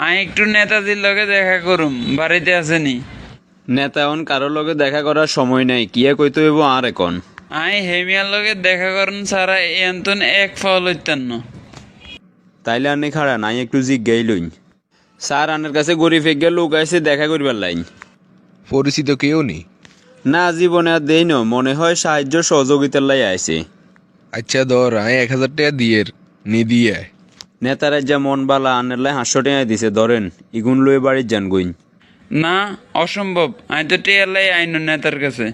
আমি একটু নেতাজির লগে দেখা করুম, বাড়িতে আসেনি। নেতা এখন কারো লগে দেখা করার সময় নাই, কিয়া কইতে হইব আর এখন। আমি হেমিয়ার লগে দেখা করুন ছাড়া এন্তন এক ফল হইতেন না। তাইলে আনে খাড়া নাই একটু জিজ্ঞাই লইন। স্যার আনের কাছে গরিব ফেগিয়া লোক আইসে দেখা করিবার লাইন। পরিচিত কেউ নেই? না, জীবনে আর দেই ন, মনে হয় সাহায্য সহযোগিতার লাই আইছে। আচ্ছা ধর, আয় 1000 টাকা দিয়ে নি দিয়ে আয়। নেতারা যা মন বালা আনের লাই 500 টাকা দিছে, ধরেন ইগুন লয়ে বাড়ির যান গইন। না, অসম্ভব। আমি তো টিয়ালাই আইন নেতার কাছে।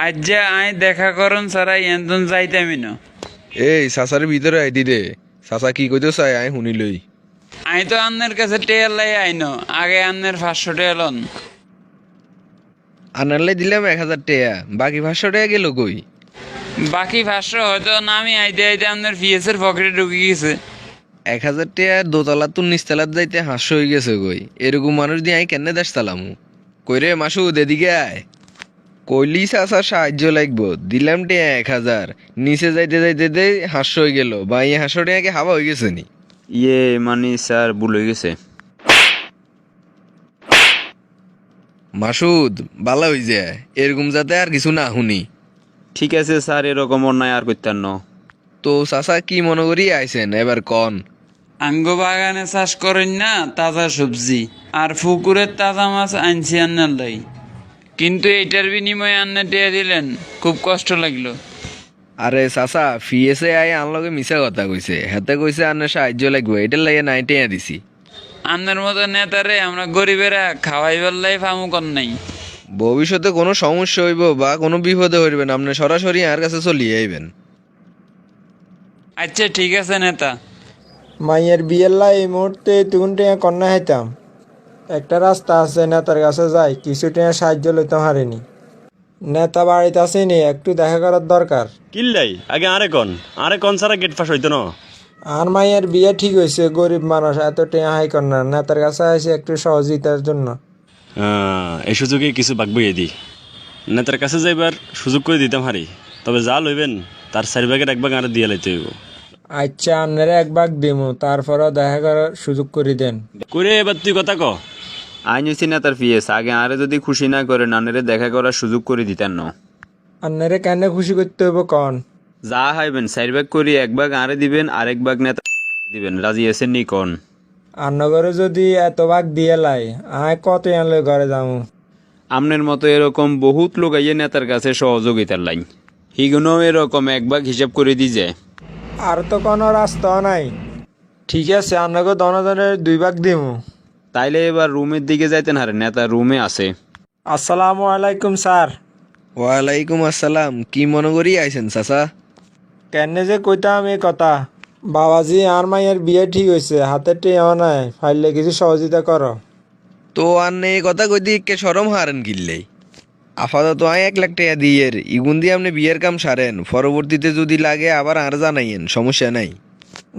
আজ যে আই দেখা করুন ছাড়া এন্তন যাইতামি না। এই সাসার ভিতরে আইডি দে, সাসা কি কইতে চাই আয় শুনি লই। আমি তো আন্নের কাছে টিয়ালাই আইন, আগে আন্নের 500 টাকা লন। আনারলে দিলাম 1000 টাকা, বাকি 500 টাকা গেল কই? বাকি 500 হয়তো না আমি আইতে আইতে আপনার পিএসের পকেটে ঢুকে গেছে। 1000 টাকা দোতলা তো নিচতলাত যাইতে 500 হয়ে গেছে কই? এরকম মানুষ দিয়ে আই কেন দেশ তালামু? কই রে মাসুদ, এদিকে আয়। কইলি সাসা সাহায্য লাগবো, দিলাম টাকা 1000, নিচে যাইতে যাইতে দে 500 হয়ে গেল। বা এই 500 টাকা হাওয়া হয়ে গেছে নি? ইয়ে মানে স্যার ভুল হয়ে গেছে। মাসুদ বালা হই যায়, এরকম যাতে আর কিছু না শুনি। ঠিক আছে স্যার, এরকম অন্যায় আর করতেন না। তো চাচা কি মনে করি আইছেন এবার কন? আঙ্গ বাগানে চাষ করেন না তাজা সবজি, আর পুকুরের তাজা মাছ আনছি আন্নার লাই। কিন্তু এইটার বিনিময়ে আন্না টিয়া দিলেন, খুব কষ্ট লাগলো। আরে চাচা, ফিএসে আই আনলগে মিছা কথা কইছে, হেতে কইছে আন্না সাহায্য লাগবে, এটার লাগে নাই টেয়া দিছি। আন্নার মতো নেতারে আমরা গরিবেরা খাওয়াইবার লাই ফামু কর নাই। ভবিষ্যতে কোনো সমস্যা হইব বা কোনো বিপদে হইবেন, আপনি সরাসরি আর কাছে চলিয়ে আইবেন। আচ্ছা ঠিক আছে নেতা। মাইয়ের বিয়ের লাই এই মুহূর্তে তুগুন টিয়া কন্যা হাইতাম। একটা রাস্তা আছে, নেতার কাছে যাই, কিছু টিয়া সাহায্য লইতাম হারিনি। নেতা বাড়িতে আসেনি, একটু দেখা করার দরকার। কিল্লাই আগে আরে কন সারা গেট ফাঁস হইতো না। আর মাইয়ের বিয়ে ঠিক হয়েছে, গরিব মানুষ, এত টিয়া হাই কন্যা, নেতার কাছে আসে একটু সহযোগিতার জন্য। এই সুযোগে কিছু বাগবইয়ে দি, নেতার কাছে যাইবার সুযোগ করে দিতাম হারি। তবে যা লইবেন তার 4 ভাগের 1 ভাগ আর দিয়ে লাইতে হইব। আচ্ছা, আন্নারে এক ভাগ দিমু, তারপরেও দেখা করার সুযোগ করে দেন। করে এবার তুই কথা ক। আইন হইছি না তার পিএস, আগে আরে যদি খুশি না করে নানেরে দেখা করার সুযোগ করে দিতেন না। আন্নারে কেন খুশি করতে হইব কন? যা হাইবেন 4 ভাগ করি 1 ভাগ আরে দিবেন, আরেক ভাগ নেতা দিবেন, রাজি আছেন নি কোন? আন্নগরে যদি এত ভাগ দিয়ে লাই, আয় কত আনলে ঘরে যামু। আমনের মতো এরকম বহুত লোক আইয়ে নেতার কাছে সহযোগিতার লাইন, হিগুনো এরকম 1 ভাগ হিসাব করে দি যায়। আর তো কোনো রাস্তা নাই। ঠিক আছে, আন্নাকে দনজনের 2 ভাগ দিমু। তাইলে এবার রুমের দিকে যাইতেন, হারে নেতা রুমে আছে। আসসালামু আলাইকুম স্যার। ওয়ালাইকুম আসসালাম, কি মনে করি আইছেন চাচা? কেন যে কইতাম এই কথা, বাবাজি আর মাইয়ের বিয়ে ঠিক হয়েছে, হাতে টেও নাই, ফাইলে কিছু সহযোগিতা করো। তো আন্নে এই কথা কইতে কে শরম হারেন কিনলেই? আপাতত আয় 1 লাখ টাকা দিয়ে ইগুন দিয়ে আপনি বিয়ের কাম সারেন, পরবর্তীতে যদি লাগে আবার আর জানাইয়েন, সমস্যা নাই।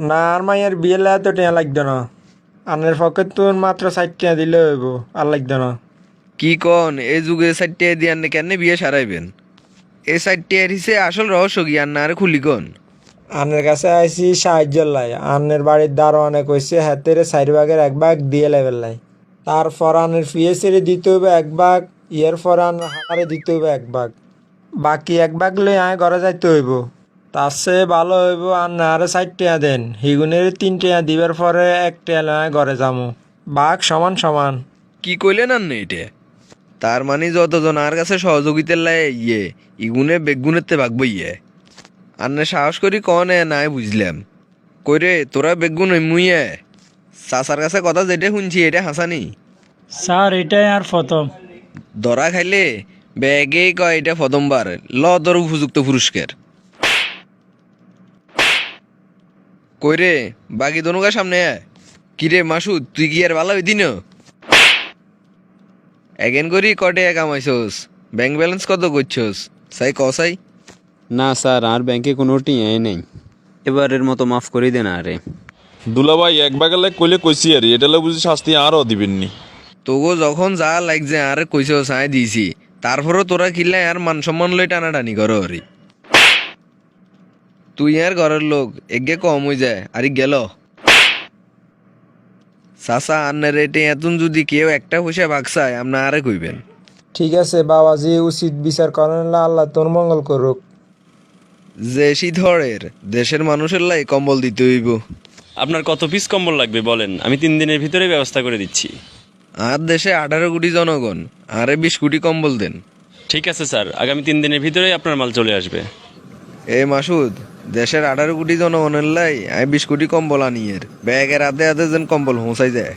না, আর মাইয়ের বিয়ে লাই এত টেয়া লাগতো না। আনের পক্ষে তো মাত্র 60 টাকা দিলে হইব, আর লাগতো না। কি কন, এই যুগে 60 টাকা দিয়ে আন্নে কেন বিয়ে সারাইবেন? এই 60 টাকার হিসে আসল রহস্য কি আন্না আর খুলি কন? আনের কাছে আইসি সাহায্য লাই, আনের বাড়ির দ্বারা অনেক হয়েছে, হাতের 4 ভাগের 1 ভাগ দিয়ে লেবেল লাই। তারপর আনের ফিএসের দিতে হবে 1 ভাগ, ইয়ের পর আনের হারে দিতে হবে 1 ভাগ, বাকি 1 ভাগ লই আয় ঘরে যাইতে হইব। তার চেয়ে ভালো হইব আন্না আরে 60 টাকা দেন, হিগুনের 3 টাকা দিবার পরে 1 টাকা লই ঘরে যামু, ভাগ সমান সমান। কি কইলেন আন্নে এটা? তার মানে যতজন আর কাছে সহযোগিতার লাই ইগুনে বেগুনের তে ভাগবো আন্নে সাহস করি কনে নাই বুঝলাম। কইরে তোরা বেগুন মুইয়ে চাচার কাছে কথা যেটা শুনছি এটা হাসানি? স্যার এটাই আর প্রথম। ধরা খাইলে ব্যাগেই কয় এটা প্রথমবার, ল ধর উপযুক্ত পুরস্কার। কইরে বাকি দনুকা সামনে আয়। কিরে মাসুদ, তুই কি আর ভালো হইতি না? এগেন করি কটে কামাইছস, ব্যাংক ব্যালেন্স কত করছস সাই কসাই? না স্যার, আর ব্যাংকে কোনো টিয়াই নেই, এবারের মতো মাফ করে দেন আরে। দুলাভাই 1 ভাগের কইলে কইছি আর এটা বুঝি শাস্তি আরও দিবেননি। তোগো যখন যা লাগছে আর কইছস আয় দিছি, তারপরও তোরা কিল্লাই আর মান সম্মান লই টানাটানি করো হরি। তুই আর ঘরের লোক এগে কম হয়ে যায় আর গেল। চাচা আন্নের রেটে এতন যদি কেউ একটা পয়সা ভাগসায় আপনি আরে কইবেন। ঠিক আছে বাবাজি, উচিত বিচার করেন আল্লাহ তোর মঙ্গল করুক। যে শীতহরের দেশের মানুষের লাই কম্বল দিতে হইব। আপনার কত পিস কম্বল লাগবে বলেন, আমি 3 দিনের ভিতরে ব্যবস্থা করে দিচ্ছি। আর দেশে 18 কোটি জনগণ, আরে 20 কোটি কম্বল দেন। ঠিক আছে স্যার, আগামী 3 দিনের ভিতরেই আপনার মাল চলে আসবে। এ মাসুদ, দেশের 18 কোটি জনগণের লাই আমি 20 কোটি কম্বল আনিয়ের ব্যাগের হাতে হাতে যেন কম্বল পৌঁছাই যায়।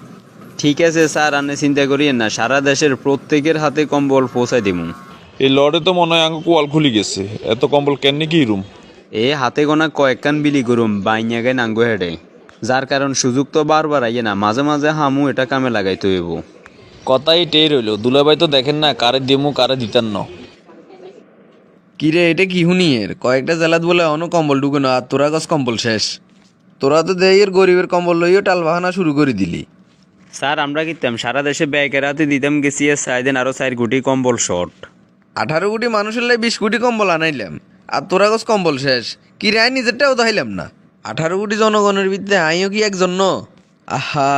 ঠিক আছে স্যার, আপনি চিন্তা করিয়েন না, সারা দেশের প্রত্যেকের হাতে কম্বল পৌঁছাই দিমু। এই লড়ে তো মনে হয় আঙ্গ কোয়াল খুলি গেছে, এত কম্বল কেন কি রুম। এ হাতে গোনা কয়েকখান বিলি করুম বাইনিয়াগাই নাঙ্গো হেডে, যার কারণ সুযোগ তো বারবার আইয়ে না, মাঝে মাঝে হামু এটা কামে লাগাইতে হইব। কথাই টেই রইল, দুলাভাই তো দেখেন না কারে দিমু কারে দিতেন না। কিরে এটা কি হুনিয়ের কয়েকটা জেলাত বলে অন কম্বল ঢুকে আর তোরা গছ কম্বল শেষ। তোরা তো দেয়ের গরিবের কম্বল লইও টাল বাহানা শুরু করে দিলি। স্যার আমরা কিতাম সারা দেশে ব্যাগের হাতে দিতাম গেছি 4 দিন আরো 4 কোটি কম্বল শর্ট। 18 কোটি মানুষের লাই 20 কোটি কম্বল আনাইলাম আর তোরা গছ কম্বল শেষ। কি রে আই নিজেরটাও দেখাইলাম না। 18 কোটি জনগণের ভিতরে আইও কি একজন ন? আহা,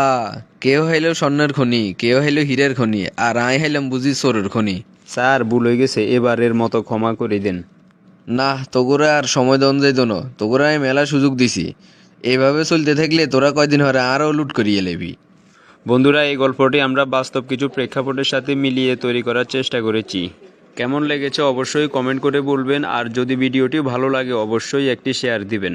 কেউ হাইলেও স্বর্ণের খনি, কেউ হাইলেও হীরের খনি, আর আই হাইলাম বুঝি চোরের খনি। স্যার ভুল হয়ে গেছে, এবারের মতো ক্ষমা করে দেন। না তোগুরা আর সময় দন যাইতো না, তোগুরা আমি মেলা সুযোগ দিছি। এইভাবে চলতে থাকলে তোরা কয়দিন হরে আরও লুট করিয়ে লেবি। বন্ধুরা, এই গল্পটি আমরা বাস্তব কিছু প্রেক্ষাপটের সাথে মিলিয়ে তৈরি করার চেষ্টা করেছি। কেমন লেগেছে অবশ্যই কমেন্ট করে বলবেন, আর যদি ভিডিওটি ভালো লাগে অবশ্যই একটি শেয়ার দিবেন।